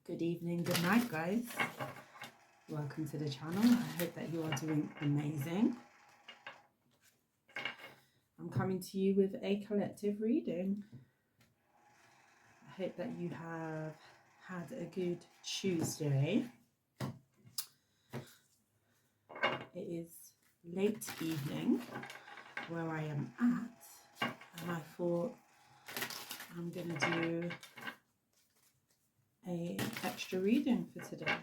Good evening, good night, guys. Welcome to the channel. I hope that you are doing amazing. I'm coming to you with a collective reading. I hope that you have had a good Tuesday. It is late evening where I am at, and I thought I'm going to do a extra reading for today.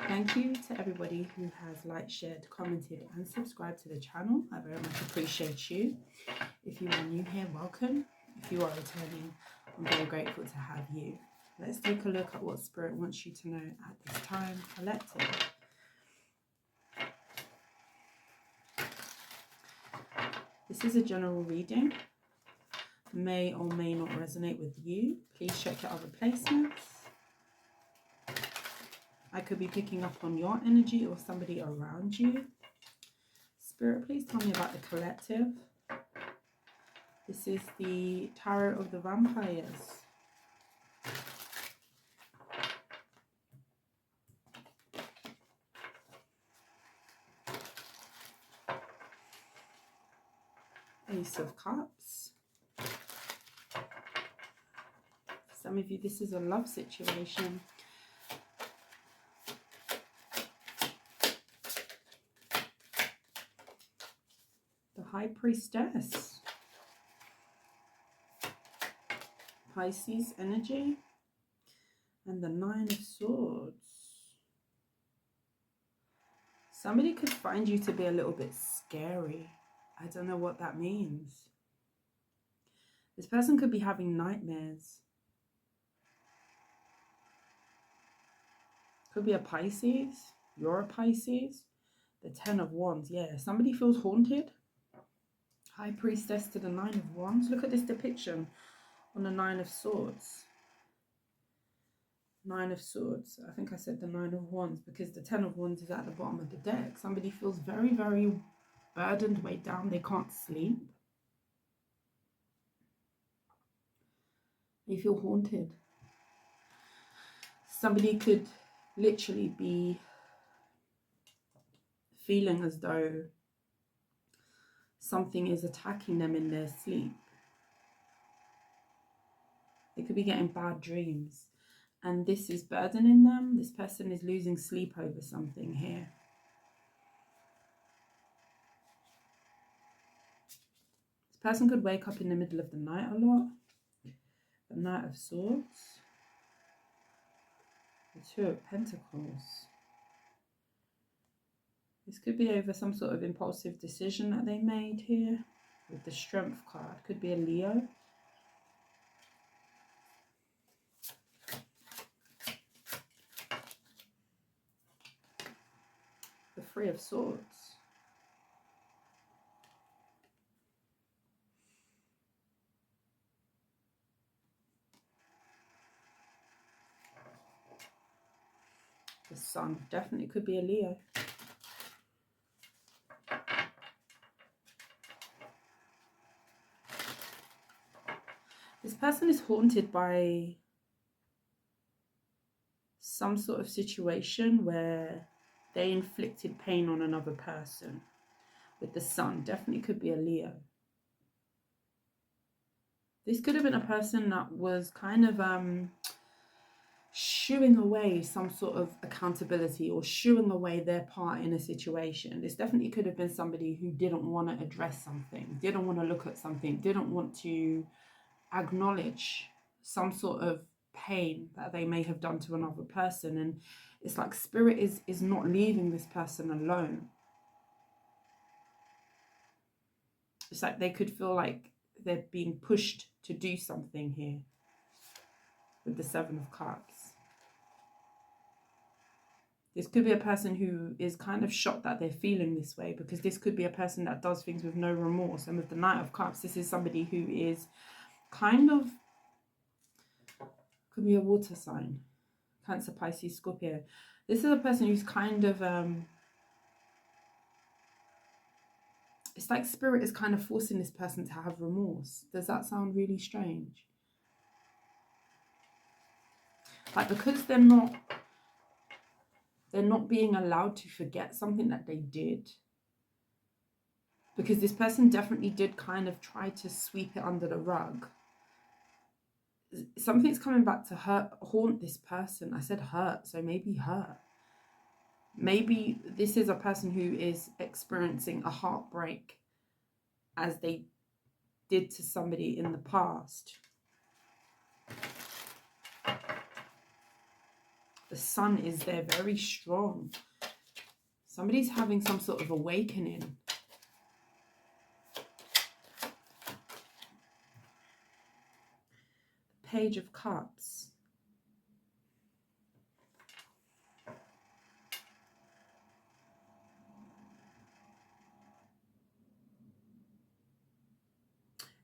Thank you to everybody who has liked, shared, commented and subscribed to the channel. I very much appreciate you. If you are new here, welcome. If you are returning, I'm very grateful to have you. Let's take a look at what Spirit wants you to know at this time, collective. This is a general reading. May or may not resonate with you. Please check your other placements. I could be picking up on your energy or somebody around you. Spirit, please tell me about the collective. This is the Tarot of the Vampires. Ace of Cups. For some of you, this is a love situation. The High Priestess. Pisces energy. And the Nine of Swords. Somebody could find you to be a little bit scary. I don't know what that means. This person could be having nightmares. Could be a Pisces. You're a Pisces. The Ten of Wands. Yeah, somebody feels haunted. High Priestess to the Nine of Wands. Look at this depiction on the Nine of Swords. Nine of Swords. I think I said the Nine of Wands because the Ten of Wands is at the bottom of the deck. Somebody feels very, very burdened, weighed down. They can't sleep. They feel haunted. Somebody could literally be feeling as though something is attacking them in their sleep. They could be getting bad dreams. And this is burdening them. This person is losing sleep over something here. This person could wake up in the middle of the night a lot. The Knight of Swords. The Two of Pentacles. This could be over some sort of impulsive decision that they made here. With the Strength card. Could be a Leo. The Three of Swords. The Sun definitely could be a Leo. This person is haunted by some sort of situation where they inflicted pain on another person. With the Sun, definitely could be a Leo. This could have been a person that was kind of shooing away some sort of accountability or shooing away their part in a situation. This definitely could have been somebody who didn't want to address something, didn't want to look at something, didn't want to acknowledge some sort of pain that they may have done to another person. And it's like Spirit is not leaving this person alone. It's like they could feel like they're being pushed to do something here with the Seven of Cups. This could be a person who is kind of shocked that they're feeling this way, because this could be a person that does things with no remorse. And with the Knight of Cups, this is somebody who is kind of, could be a water sign. Cancer, Pisces, Scorpio. This is a person who's kind of, it's like Spirit is kind of forcing this person to have remorse. Does that sound really strange? Like, because they're not being allowed to forget something that they did, because this person definitely did kind of try to sweep it under the rug. Something's coming back to haunt this person. I said hurt, so maybe hurt. Maybe this is a person who is experiencing a heartbreak as they did to somebody in the past. The sun is there, very strong. Somebody's having some sort of awakening. Page of Cups.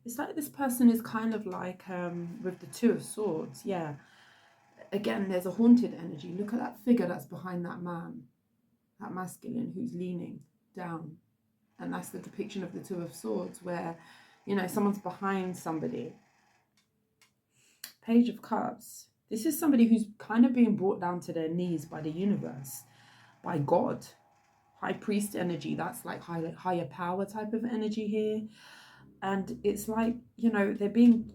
It's like this person is kind of like with the Two of Swords. Yeah. Again, there's a haunted energy. Look at that figure that's behind that man, that masculine who's leaning down. And that's the depiction of the Two of Swords, where, you know, someone's behind somebody. Page of Cups. This is somebody who's kind of being brought down to their knees by the universe, by God. High priest energy. That's like higher power type of energy here. And it's like, you know, they're being,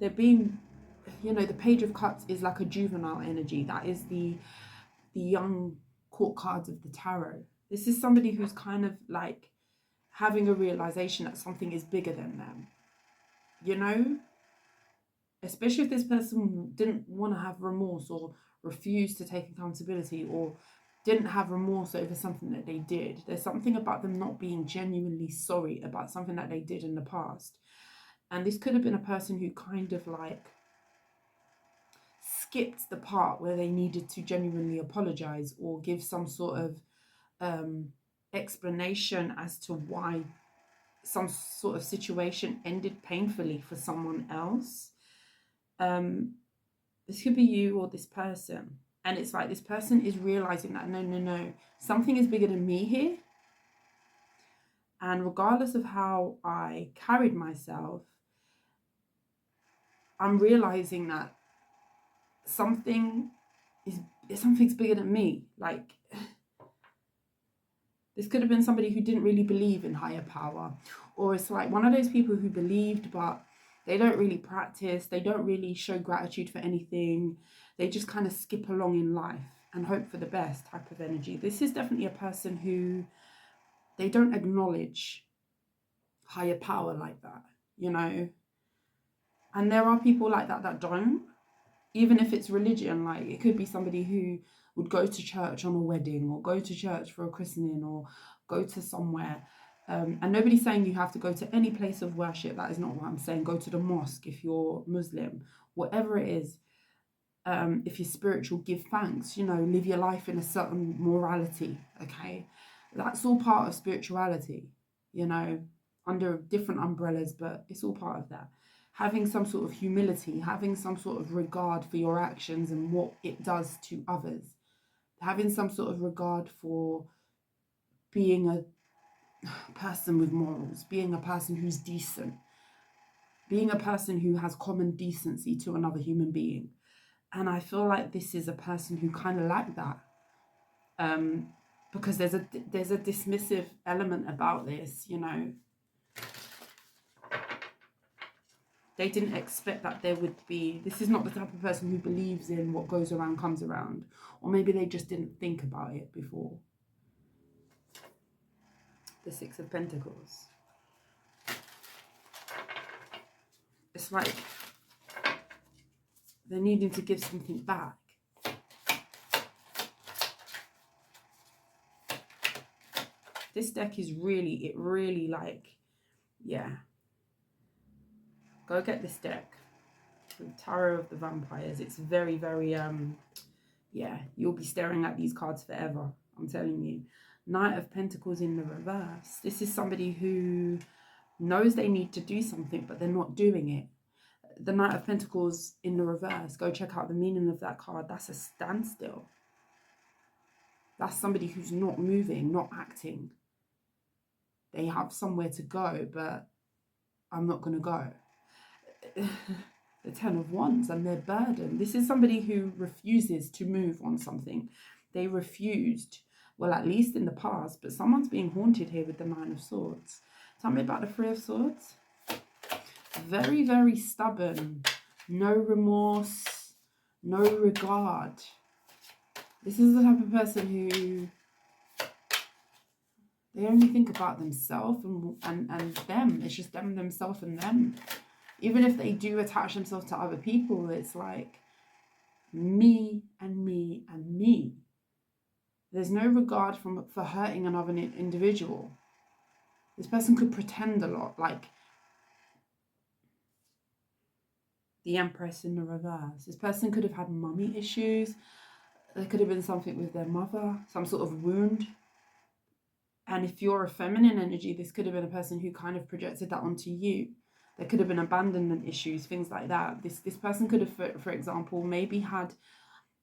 you know, the Page of Cups is like a juvenile energy. That is the young court cards of the tarot. This is somebody who's kind of like having a realization that something is bigger than them, you know, especially if this person didn't want to have remorse or refuse to take accountability or didn't have remorse over something that they did. There's something about them not being genuinely sorry about something that they did in the past. And this could have been a person who kind of like skipped the part where they needed to genuinely apologize or give some sort of explanation as to why some sort of situation ended painfully for someone else. This could be you or this person. And it's like this person is realizing that no, something is bigger than me here. And regardless of how I carried myself, I'm realizing that something's bigger than me. Like, this could have been somebody who didn't really believe in higher power, or it's like one of those people who believed but they don't really practice, they don't really show gratitude for anything, they just kind of skip along in life and hope for the best type of energy. This is definitely a person who, they don't acknowledge higher power like that, you know. And there are people like that don't, even if it's religion. Like, it could be somebody who would go to church on a wedding or go to church for a christening or go to somewhere. And nobody's saying you have to go to any place of worship. That is not what I'm saying. Go to the mosque if you're Muslim, whatever it is. If you're spiritual, give thanks, you know, live your life in a certain morality, okay? That's all part of spirituality, you know, under different umbrellas, but it's all part of that. Having some sort of humility, having some sort of regard for your actions and what it does to others, having some sort of regard for being a person with morals, being a person who's decent, being a person who has common decency to another human being. And I feel like this is a person who kind of lacked that, because there's a dismissive element about this, you know. They didn't expect that there would be, this is not the type of person who believes in what goes around comes around. Or maybe they just didn't think about it before. The Six of Pentacles. It's like they're needing to give something back. This deck is really like, yeah. Go get this deck. The Tarot of the Vampires. It's very, yeah, you'll be staring at these cards forever. I'm telling you. Knight of Pentacles in the reverse. This is somebody who knows they need to do something, but they're not doing it. The Knight of Pentacles in the reverse. Go check out the meaning of that card. That's a standstill. That's somebody who's not moving, not acting. They have somewhere to go, but I'm not going to go. the Ten of Wands, and they're burdened. This is somebody who refuses to move on something. They refused, well, at least in the past, but someone's being haunted here with the Nine of Swords. Tell me about the Three of Swords. Very, very stubborn. No remorse, no regard. This is the type of person who, they only think about themselves and them. It's just them, themselves, and them. Even if they do attach themselves to other people, it's like me and me and me. There's no regard for hurting another individual. This person could pretend a lot, like the Empress in the reverse. This person could have had mummy issues. There could have been something with their mother, some sort of wound. And if you're a feminine energy, this could have been a person who kind of projected that onto you. There could have been abandonment issues, things like that. This person could have, for example, maybe had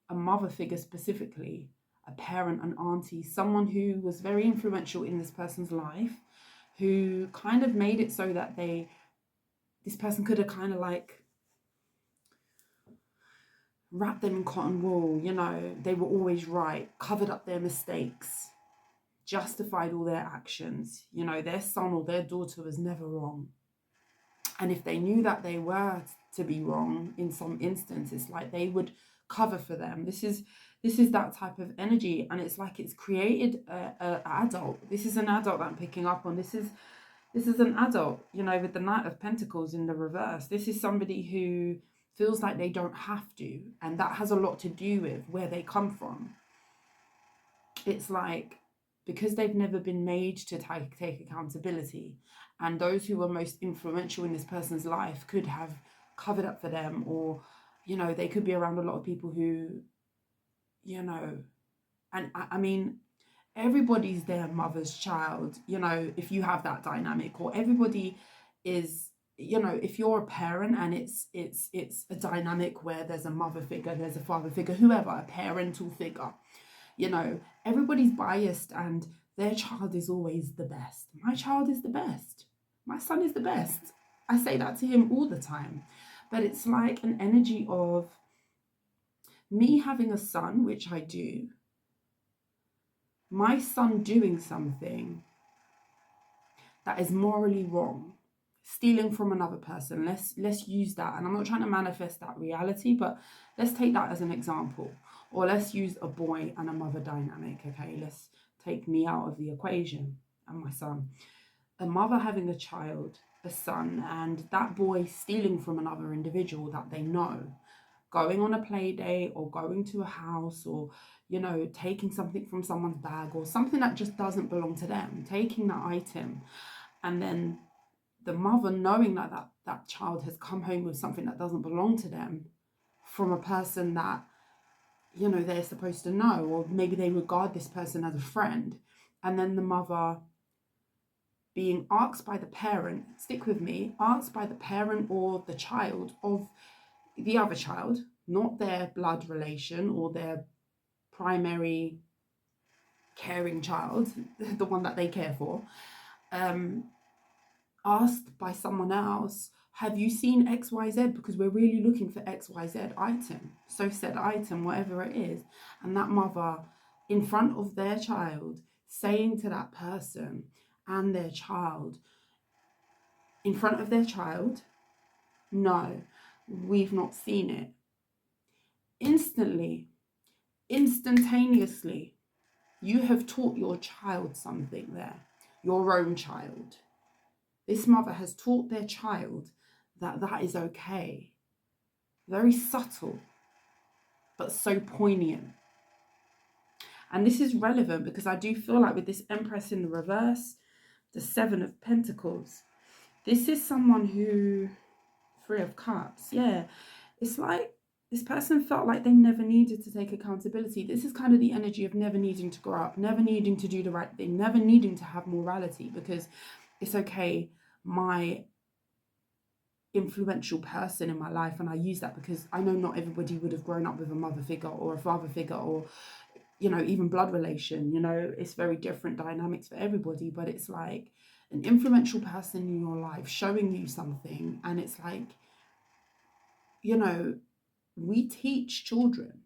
a mother figure specifically, a parent, an auntie, someone who was very influential in this person's life, who kind of made it so that this person could have kind of like wrapped them in cotton wool, you know, they were always right, covered up their mistakes, justified all their actions, you know, their son or their daughter was never wrong. And if they knew that they were to be wrong in some instance, it's like they would cover for them. This is that type of energy, and it's like it's created a adult. This is an adult that I'm picking up on. This is an adult, you know, with the Knight of Pentacles in the reverse. This is somebody who feels like they don't have to, and that has a lot to do with where they come from. It's like, because they've never been made to take accountability, and those who were most influential in this person's life could have covered up for them, or, you know, they could be around a lot of people who, you know, and I mean, everybody's their mother's child, you know, if you have that dynamic, or everybody is, you know, if you're a parent and it's a dynamic where there's a mother figure, there's a father figure, whoever, a parental figure, you know, everybody's biased and their child is always the best. My child is the best. My son is the best. I say that to him all the time. But it's like an energy of me having a son, which I do, my son doing something that is morally wrong, stealing from another person. Let's use that. And I'm not trying to manifest that reality, but let's take that as an example. Or let's use a boy and a mother dynamic, okay? Let's take me out of the equation and my son. A mother having a child, a son, and that boy stealing from another individual that they know, going on a play date or going to a house, or, you know, taking something from someone's bag or something that just doesn't belong to them, taking that item, and then the mother knowing that that child has come home with something that doesn't belong to them from a person that, you know, they're supposed to know, or maybe they regard this person as a friend, and then the mother being asked by the parent, stick with me, asked by the parent or the child of the other child, not their blood relation or their primary caring child, the one that they care for, asked by someone else, have you seen XYZ? Because we're really looking for XYZ item. So said item, whatever it is. And that mother, in front of their child, saying to that person and their child, in front of their child, no, we've not seen it. Instantly, instantaneously, you have taught your child something there, your own child. This mother has taught their child that that is okay. Very subtle, but so poignant. And this is relevant because I do feel like with this Empress in the reverse, the Seven of Pentacles, this is someone who, Three of Cups, yeah, it's like this person felt like they never needed to take accountability. This is kind of the energy of never needing to grow up, never needing to do the right thing, never needing to have morality, because it's okay, my influential person in my life, and I use that because I know not everybody would have grown up with a mother figure or a father figure, or, you know, even blood relation, you know, it's very different dynamics for everybody, but it's like an influential person in your life showing you something, and it's like you know, we teach children.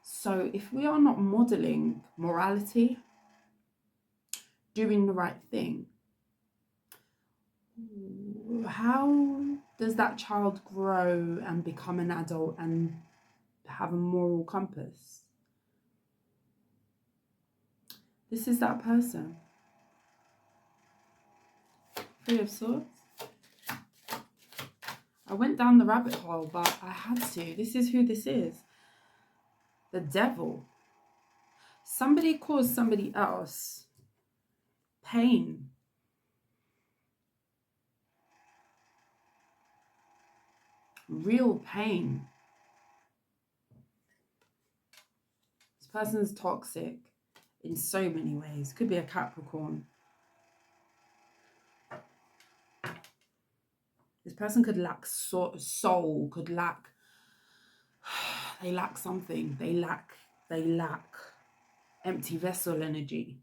So if we are not modeling morality, doing the right thing, how does that child grow and become an adult and have a moral compass? This is that person. Three of Swords. I went down the rabbit hole, but I had to. This is who this is. The devil. Somebody caused somebody else pain. Real pain. This person's toxic in so many ways. Could be a Capricorn. This person could lack soul, could lack, they lack something. They lack empty vessel energy.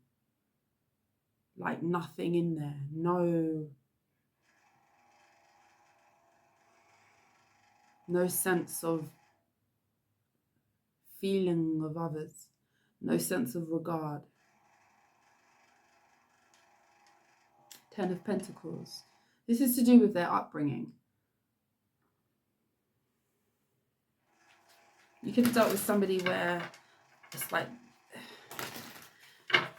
Like nothing in there. No sense of feeling of others. No sense of regard. Ten of Pentacles. This is to do with their upbringing. You could have dealt with somebody where it's like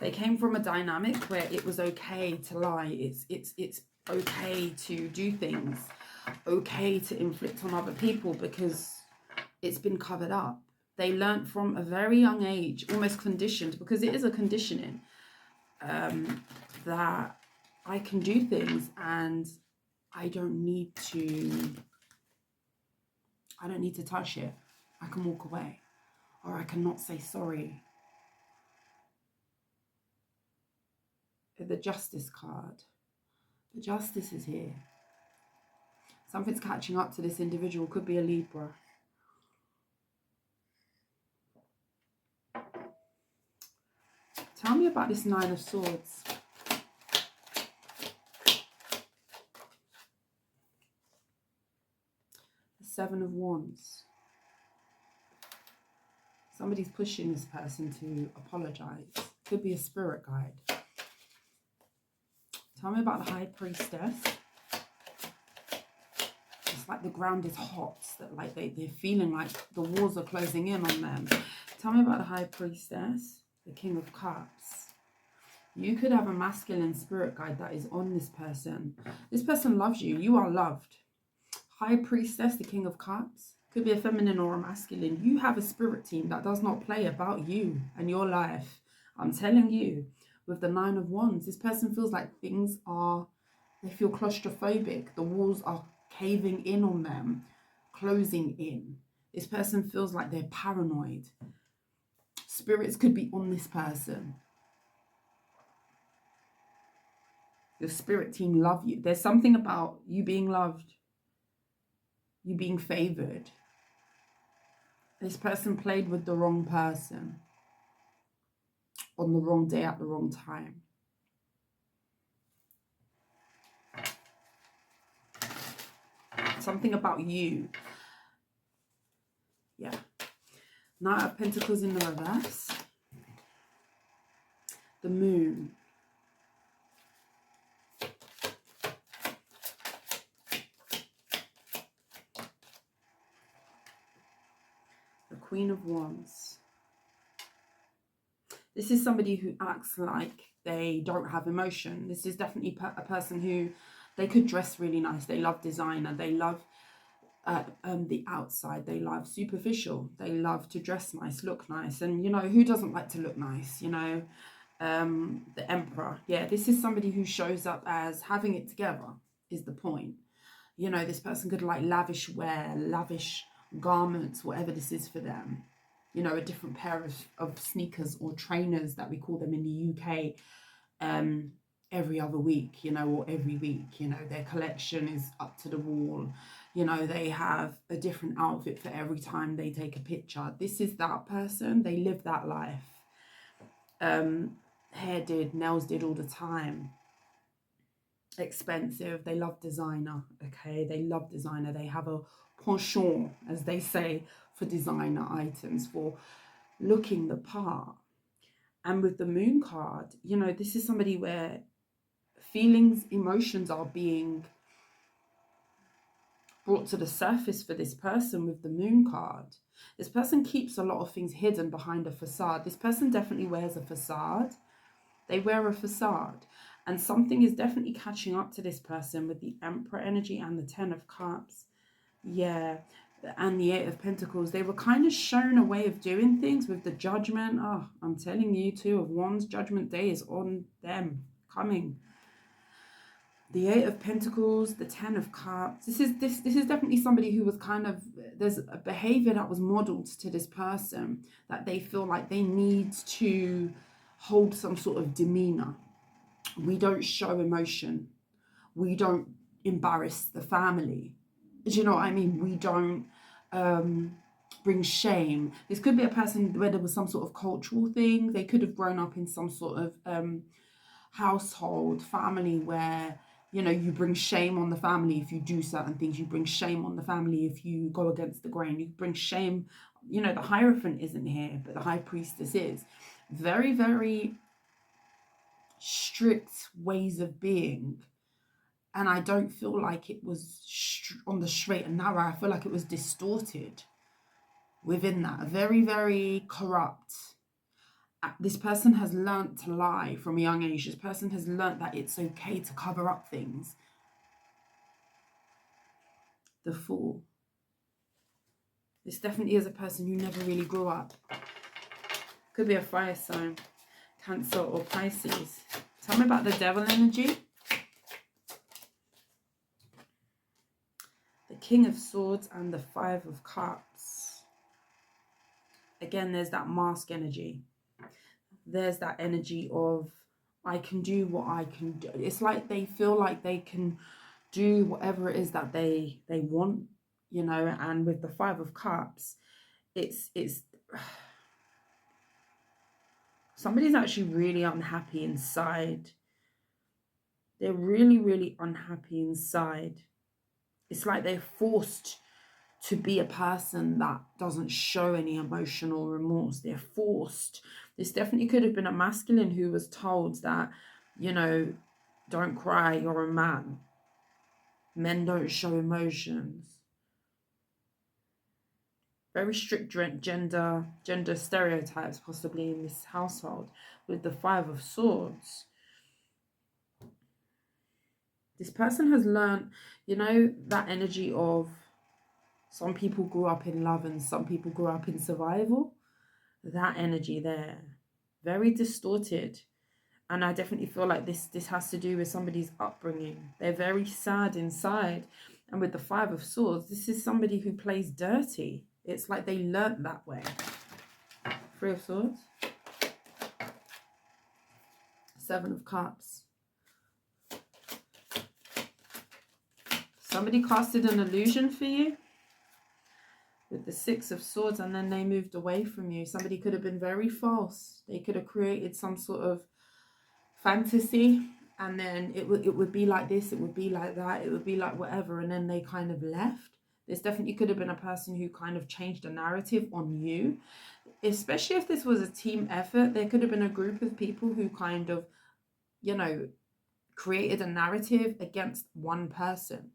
they came from a dynamic where it was okay to lie. It's okay to do things. Okay to inflict on other people because it's been covered up. They learnt from a very young age, almost conditioned, because it is a conditioning, that I can do things and I don't need to touch it. I can walk away, or I cannot say sorry. The Justice card. The Justice is here. Something's catching up to this individual. Could be a Libra. Tell me about this Nine of Swords. The Seven of Wands. Somebody's pushing this person to apologize. Could be a spirit guide. Tell me about the High Priestess. It's like the ground is hot. That like they're feeling like the walls are closing in on them. Tell me about the High Priestess. The King of Cups. You could have a masculine spirit guide that is on this person. This person loves you. You are loved. High Priestess, the King of Cups. Could be a feminine or a masculine. You have a spirit team that does not play about you and your life. I'm telling you, with the Nine of Wands, this person feels like they feel claustrophobic. The walls are caving in on them, closing in. This person feels like they're paranoid. Spirits could be on this person. The spirit team love you. There's something about you being loved, you being favored. This person played with the wrong person on the wrong day at the wrong time. Something about you. Yeah. Knight of Pentacles in the reverse. The Moon. The Queen of Wands. This is somebody who acts like they don't have emotion. This is definitely a person who, they could dress really nice. They love designer. They love the outside. They love superficial. They love to dress nice, look nice. And, you know, who doesn't like to look nice? You know, the Emperor. Yeah, this is somebody who shows up as having it together is the point. You know, this person could like lavish wear, lavish garments, whatever this is for them. You know, a different pair of sneakers or trainers that we call them in the UK every other week, you know, or every week. You know, their collection is up to the wall. You know, they have a different outfit for every time they take a picture. This is that person. They live that life. Hair did, nails did all the time. expensive. They love designer. Okay, they love designer. They have a penchant, as they say, for designer items, for looking the part. And with the moon card, you know, this is somebody where feelings, emotions are being brought to the surface for this person with the moon card. This person keeps a lot of things hidden behind a facade. This person definitely wears a facade. They wear a facade. And something is definitely catching up to this person with the Emperor energy and the Ten of Cups. Yeah. And the Eight of Pentacles. They were kind of shown a way of doing things with the Judgment. Oh, I'm telling you, Two of Wands, Judgment Day is on them, coming. The Eight of Pentacles, the Ten of Cups. This is definitely somebody who was kind of, there's a behavior that was modeled to this person that they feel like they need to hold some sort of demeanor. We don't show emotion. We don't embarrass the family. Do you know what I mean? We don't bring shame. This could be a person where there was some sort of cultural thing. They could have grown up in some sort of household, family where, you know, you bring shame on the family if you do certain things. You bring shame on the family if you go against the grain. You bring shame. You know, the Hierophant isn't here, but the High Priestess is. Very, very strict ways of being. And I don't feel like it was on the straight and narrow. I feel like it was distorted within that. Very, very corrupt. This person has learnt to lie from a young age. This person has learnt that it's okay to cover up things. The Fool. This definitely is a person who never really grew up. Could be a fire sign, Cancer or Pisces. Tell me about the Devil energy. The King of Swords and the Five of Cups. Again, there's that mask energy. There's that energy of, I can do what I can do. It's like they feel like they can do whatever it is that they want, you know. And with the Five of Cups, it's somebody's actually really unhappy inside. They're really, really unhappy inside. It's like they're forced to be a person that doesn't show any emotional remorse. They're forced. This definitely could have been a masculine who was told that, you know, don't cry, you're a man. Men don't show emotions. Very strict gender stereotypes possibly in this household. With the Five of Swords, this person has learned, you know, that energy of some people grew up in love and some people grew up in survival. That energy there, very distorted. And I definitely feel like this has to do with somebody's upbringing. They're very sad inside. And with the Five of Swords, this is somebody who plays dirty. It's like they learnt that way. Three of Swords. Seven of Cups. Somebody casted an illusion for you with the Six of Swords, and then they moved away from you. Somebody could have been very false. They could have created some sort of fantasy, and then it would be like this, it would be like that, it would be like whatever, and then they kind of left. This definitely could have been a person who kind of changed the narrative on you, especially if this was a team effort. There could have been a group of people who kind of, you know, created a narrative against one person.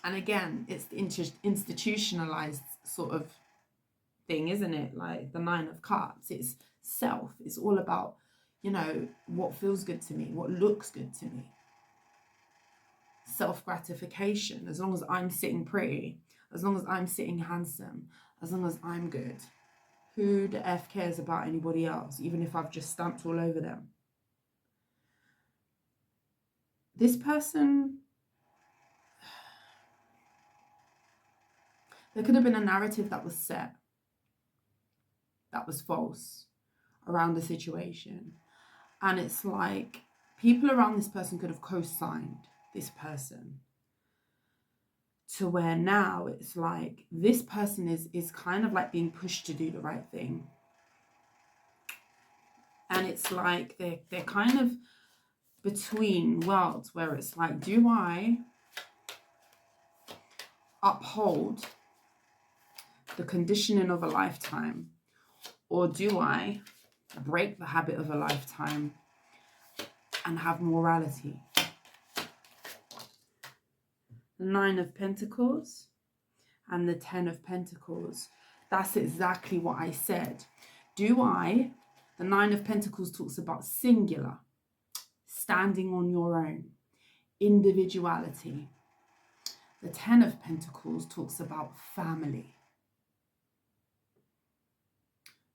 And again, it's the institutionalized sort of thing, isn't it? Like the Nine of Cups, it's self. It's all about, you know, what feels good to me, what looks good to me. Self-gratification. As long as I'm sitting pretty, as long as I'm sitting handsome, as long as I'm good, who the F cares about anybody else, even if I've just stamped all over them? This person, there could have been a narrative that was set, that was false around the situation. And it's like people around this person could have co-signed this person to where now it's like this person is kind of like being pushed to do the right thing. And it's like they're kind of between worlds where it's like, do I uphold the conditioning of a lifetime, or do I break the habit of a lifetime and have morality? The 9 of Pentacles and the 10 of Pentacles. That's exactly what I said. Do I? The 9 of Pentacles talks about singular, standing on your own, individuality. The 10 of Pentacles talks about family.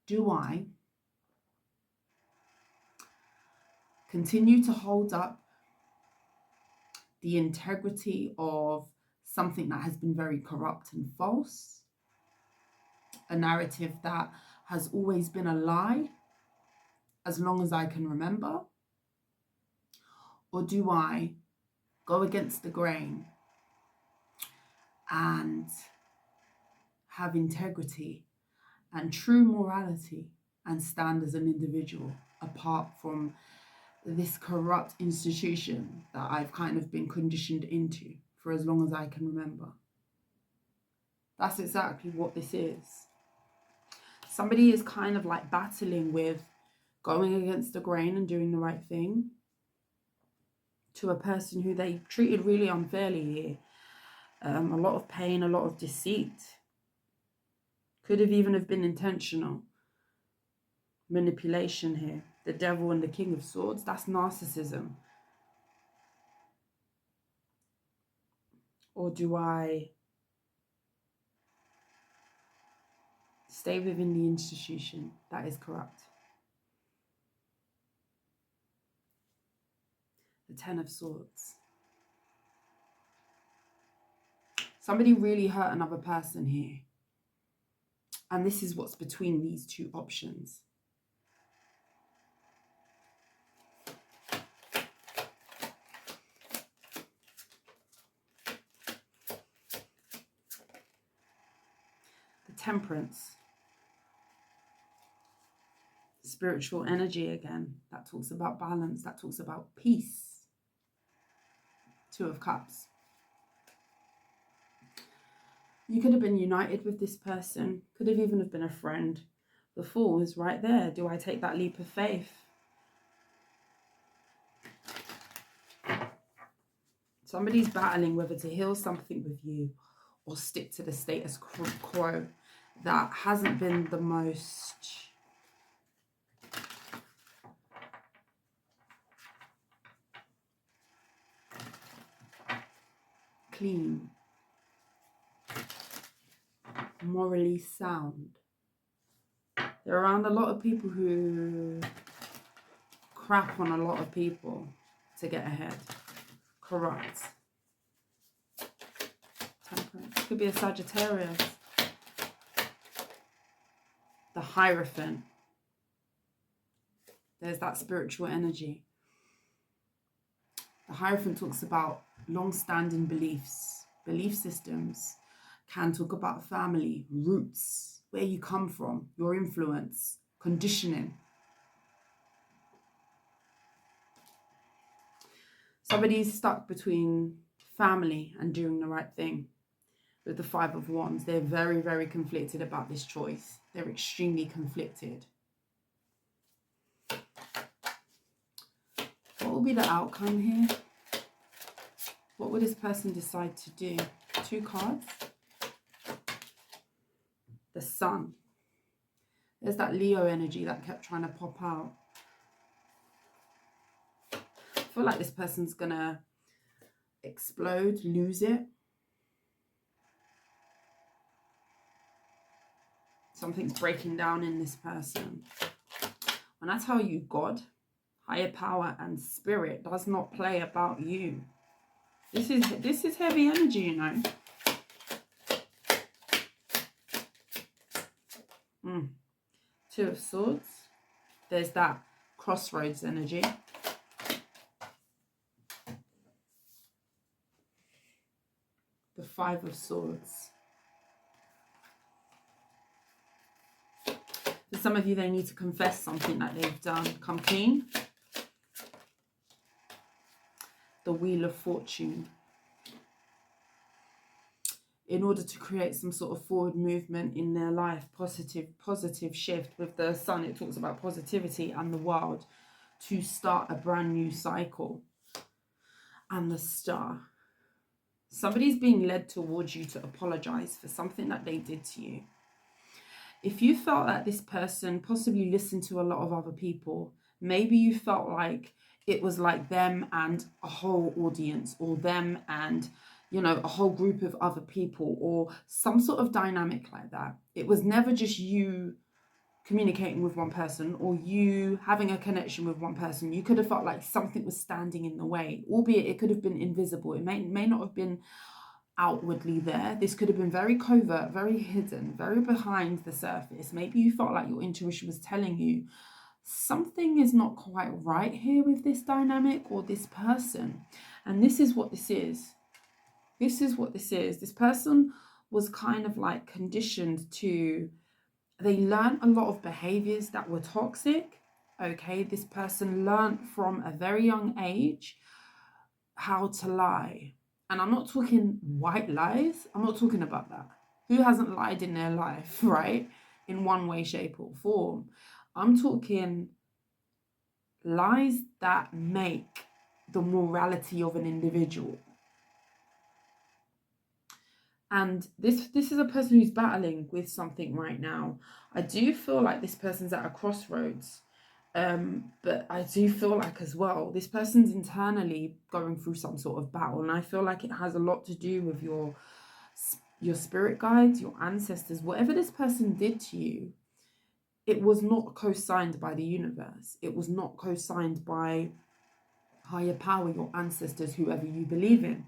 Do I continue to hold up the integrity of something that has been very corrupt and false, a narrative that has always been a lie as long as I can remember? Or do I go against the grain and have integrity and true morality and stand as an individual apart from this corrupt institution that I've kind of been conditioned into for as long as I can remember? That's exactly what this is. Somebody is kind of like battling with going against the grain and doing the right thing to a person who they treated really unfairly here. A lot of pain, a lot of deceit. Could have even have been intentional. Manipulation here. The Devil and the King of Swords, that's narcissism. Or do I stay within the institution that is corrupt? The 10 of Swords. Somebody really hurt another person here. And this is what's between these two options. The Temperance. Spiritual energy again. That talks about balance. That talks about peace. 2 of Cups. You could have been united with this person. Could have even have been a friend. The Fool is right there. Do I take that leap of faith? Somebody's battling whether to heal something with you or stick to the status quo that hasn't been the most clean, morally sound. They're around a lot of people who crap on a lot of people to get ahead. Corrupt. Temperance. Could be a Sagittarius. The Hierophant. There's that spiritual energy. The Hierophant talks about long-standing beliefs, belief systems. Can talk about family, roots, where you come from, your influence, conditioning. Somebody's stuck between family and doing the right thing. With the 5 of Wands, they're very, very conflicted about this choice. They're extremely conflicted. What will be the outcome here? What will this person decide to do? 2 cards. The Sun. There's that Leo energy that kept trying to pop out. I feel like this person's gonna explode, lose it. Something's breaking down in this person. When I tell you God, higher power and spirit does not play about you. This is heavy energy, you know. 2 of Swords. There's that crossroads energy. The 5 of Swords. For some of you, they need to confess something that they've done. Come clean. the Wheel of Fortune in order to create some sort of forward movement in their life, positive shift. With the Sun, it talks about positivity and the world, to start a brand new cycle. And the Star, somebody's being led towards you to apologize for something that they did to you. If you felt that this person possibly listened to a lot of other people, maybe you felt like it was like them and a whole audience, or them and, you know, a whole group of other people, or some sort of dynamic like that. It was never just you communicating with one person or you having a connection with one person. You could have felt like something was standing in the way, albeit it could have been invisible. It may not have been outwardly there. This could have been very covert, very hidden, very behind the surface. Maybe you felt like your intuition was telling you something is not quite right here with this dynamic or this person. And this is what this is. This is what this is. This person was kind of like conditioned to, they learned a lot of behaviors that were toxic. Okay, this person learned from a very young age how to lie. And I'm not talking white lies. I'm not talking about that. Who hasn't lied in their life, right? In one way, shape, or form. I'm talking lies that make the morality of an individual. And this is a person who's battling with something right now. I do feel like this person's at a crossroads. But I do feel like as well, this person's internally going through some sort of battle. And I feel like it has a lot to do with your spirit guides, your ancestors. Whatever this person did to you, it was not co-signed by the universe. It was not co-signed by higher power, your ancestors, whoever you believe in.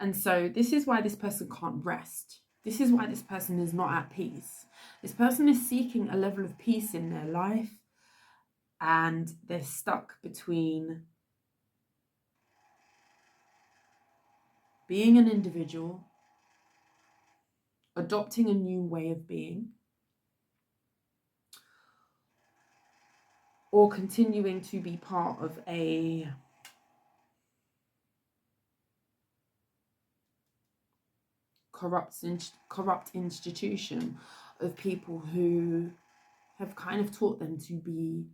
And so this is why this person can't rest. This is why this person is not at peace. This person is seeking a level of peace in their life, and they're stuck between being an individual, adopting a new way of being, or continuing to be part of a corrupt institution of people who have kind of taught them to be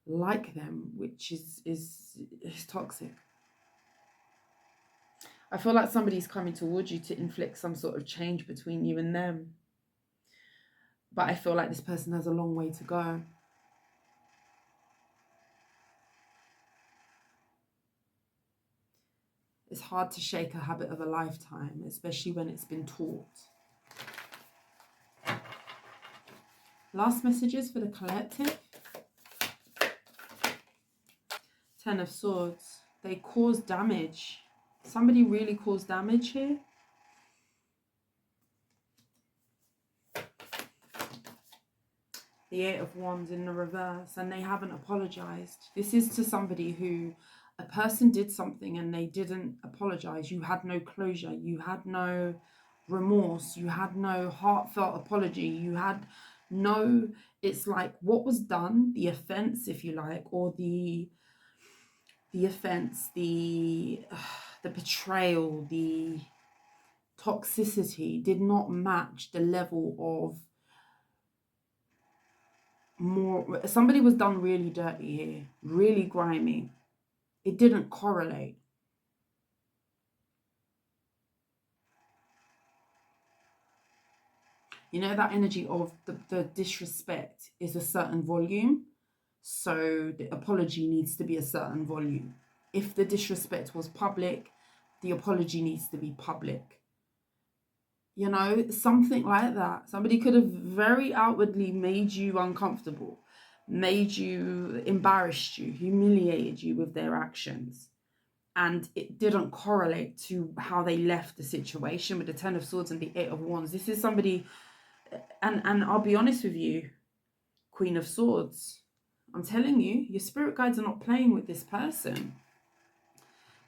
like them, which is toxic. I feel like somebody's coming towards you to inflict some sort of change between you and them. But I feel like this person has a long way to go. It's hard to shake a habit of a lifetime, especially when it's been taught. Last messages for the collective. 10 of Swords. They cause damage. Somebody really caused damage here. The 8 of Wands in the reverse, and they haven't apologized. This is to somebody who, a person did something and they didn't apologize. You had no closure. You had no remorse. You had no heartfelt apology. You had no, it's like what was done, the offense, if you like, or the offense, the betrayal, the toxicity did not match the level of more. Somebody was done really dirty here, really grimy. It didn't correlate. You know, that energy of the disrespect is a certain volume. So the apology needs to be a certain volume. If the disrespect was public, the apology needs to be public. You know, something like that. Somebody could have very outwardly made you uncomfortable, made you, embarrassed you, humiliated you with their actions. And it didn't correlate to how they left the situation with the 10 of Swords and the 8 of Wands. This is somebody, and I'll be honest with you, Queen of Swords, I'm telling you, your spirit guides are not playing with this person.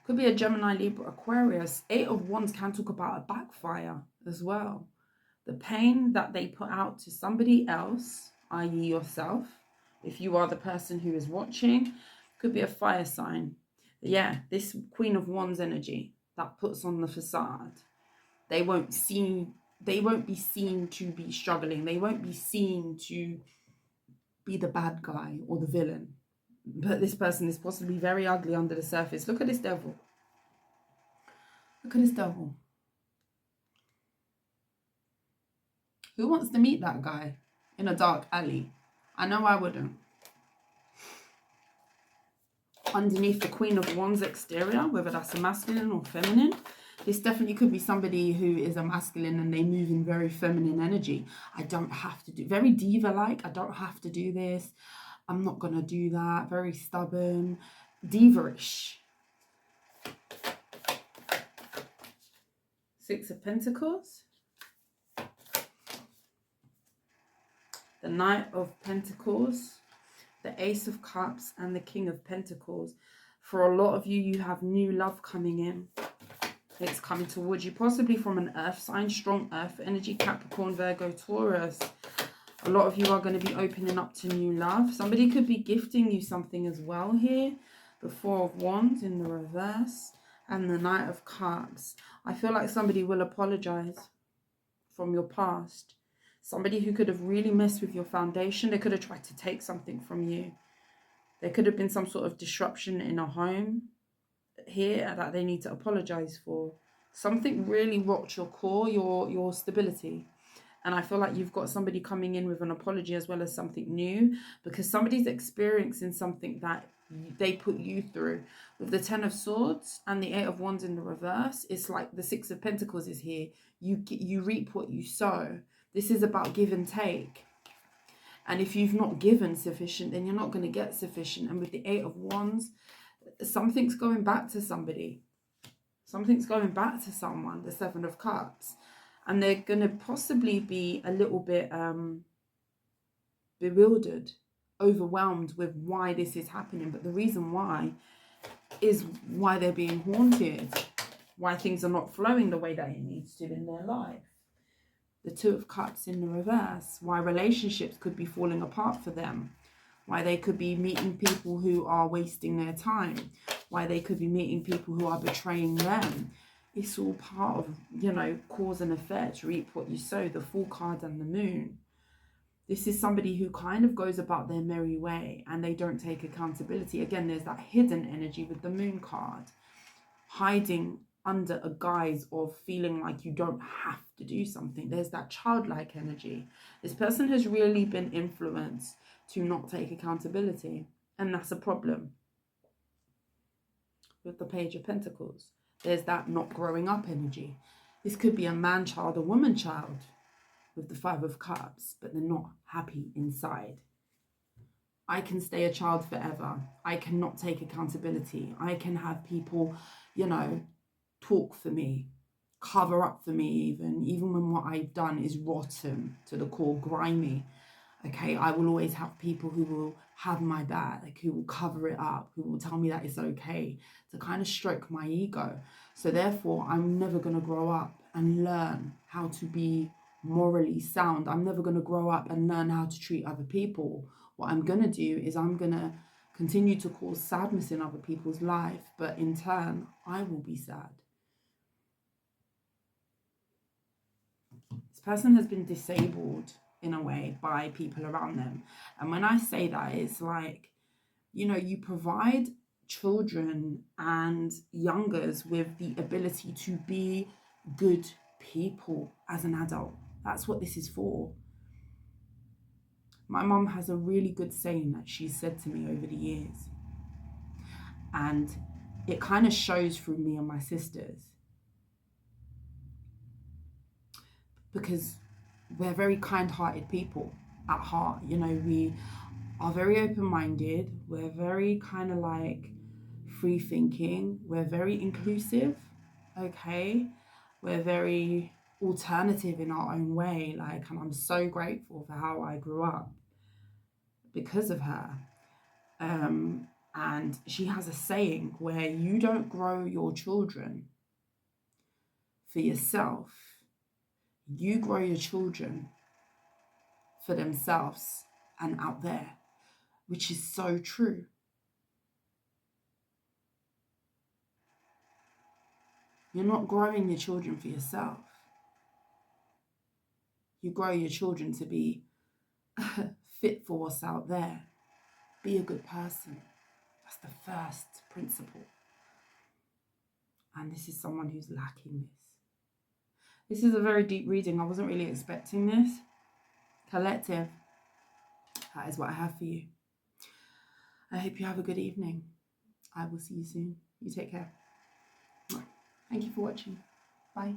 Could be a Gemini, Libra, Aquarius. 8 of Wands can talk about a backfire as well. The pain that they put out to somebody else, i.e. yourself, if you are the person who is watching, Could be a fire sign. Yeah, this Queen of Wands energy that puts on the facade. They won't be seen to be struggling. They won't be seen to be the bad guy or the villain. But this person is possibly very ugly under the surface. Look at this devil. Look at this devil. Who wants to meet that guy in a dark alley? I know I wouldn't. Underneath the Queen of Wands exterior, whether that's a masculine or feminine, this definitely could be somebody who is a masculine and they move in very feminine energy. I don't have to do, very diva-like, I don't have to do this. I'm not going to do that. Very stubborn, diva-ish. Six of Pentacles. The Knight of Pentacles. The Ace of Cups and the King of Pentacles. For a lot of you, you have new love coming in. It's coming towards you, possibly from an earth sign, strong earth energy, Capricorn, Virgo, Taurus. A lot of you are going to be opening up to new love. Somebody could be gifting you something as well here. The Four of Wands in the reverse and the Knight of Cups. I feel like somebody will apologize from your past. Somebody who could have really messed with your foundation. They could have tried to take something from you. There could have been some sort of disruption in a home here that they need to apologize for. Something really rocked your core, your stability. And I feel like you've got somebody coming in with an apology as well as something new, because somebody's experiencing something that they put you through. With the Ten of Swords and the Eight of Wands in the reverse, it's like the Six of Pentacles is here. You reap what you sow. This is about give and take. And if you've not given sufficient, then you're not going to get sufficient. And with the Eight of Wands, something's going back to somebody. Something's going back to someone, the Seven of Cups. And they're going to possibly be a little bit bewildered, overwhelmed with why this is happening. But the reason why is why they're being haunted, why things are not flowing the way that it needs to in their life. The Two of Cups in the reverse, why relationships could be falling apart for them, why they could be meeting people who are wasting their time, why they could be meeting people who are betraying them. It's all part of, you know, cause and effect, reap what you sow, the Fool card and the Moon. This is somebody who kind of goes about their merry way and they don't take accountability. Again, there's that hidden energy with the Moon card, hiding under a guise of feeling like you don't have to do something. There's that childlike energy. This person has really been influenced to not take accountability, and that's a problem. With the Page of Pentacles, there's that not growing up energy. This could be a man-child, a woman-child with the Five of Cups, but they're not happy inside. I can stay a child forever. I cannot take accountability. I can have people, you know, talk for me, cover up for me even when what I've done is rotten to the core, grimy. Okay, I will always have people who will have my back, like who will cover it up, who will tell me that it's okay, to kind of stroke my ego. So therefore, I'm never going to grow up and learn how to be morally sound. I'm never going to grow up and learn how to treat other people. What I'm going to do is I'm going to continue to cause sadness in other people's life, but in turn, I will be sad. This person has been disabled in a way by people around them. And when I say that, it's like, you know, you provide children and youngers with the ability to be good people as an adult. That's what this is for. My mum has a really good saying that she's said to me over the years. And it kind of shows through me and my sisters. Because we're very kind-hearted people at heart. You know, we are very open-minded. We're very kind of like free-thinking. We're very inclusive, okay? We're very alternative in our own way. Like, and I'm so grateful for how I grew up because of her. And she has a saying where you don't grow your children for yourself. You grow your children for themselves and out there, which is so true. You're not growing your children for yourself. You grow your children to be fit for what's out there. Be a good person. That's the first principle. And this is someone who's lacking this. This is a very deep reading. I wasn't really expecting this. Collective, that is what I have for you. I hope you have a good evening. I will see you soon. You take care. Thank you for watching. Bye.